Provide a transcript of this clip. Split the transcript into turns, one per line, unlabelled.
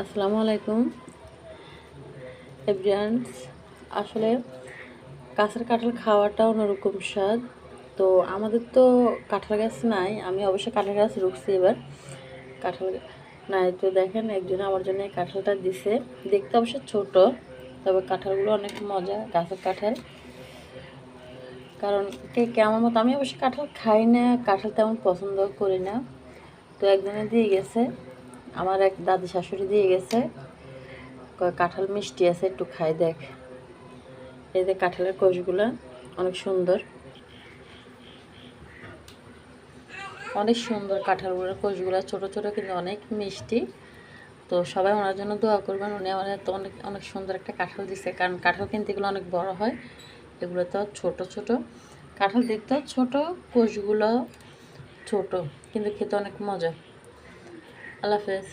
আসসালামু আলাইকুম এভরিওয়ান। আসলে গাছের কাঁঠাল খাওয়াটা অন্যরকম স্বাদ। তো আমাদের তো কাঁঠাল গাছ নাই, আমি অবশ্য কাঁঠাল গাছ রুখছি এবার। কাঁঠাল নাই তো দেখেন একজন আমার জন্য এই কাঁঠালটা দিছে। দেখতে অবশ্য ছোট, তবে কাঁঠালগুলো অনেক মজা, গাছের কাঁঠাল। কারণ কে কে আমার মতো, আমি অবশ্য কাঁঠাল খাই না, কাঁঠাল তেমন পছন্দ করি না। তো একজনে দিয়ে গেছে, আমার এক দাদি শাশুড়ি দিয়ে গেছে, কাঁঠাল মিষ্টি আছে, একটু খাই দেখ। এই যে কাঁঠালের কোষগুলো অনেক সুন্দর, অনেক সুন্দর কাঁঠালগুলোর কোষগুলো ছোট ছোট কিন্তু অনেক মিষ্টি। তো সবাই ওনার জন্য দোয়া করবেন, উনি আমাদের তো অনেক অনেক সুন্দর একটা কাঁঠাল দিচ্ছে। কারণ কাঁঠাল কিন্তু এগুলো অনেক বড় হয়, এগুলো তো ছোট ছোট কাঁঠাল, দেখতেও ছোট, কোষগুলো ছোট, কিন্তু খেতে অনেক মজা। আল্লাহ হাফেজ।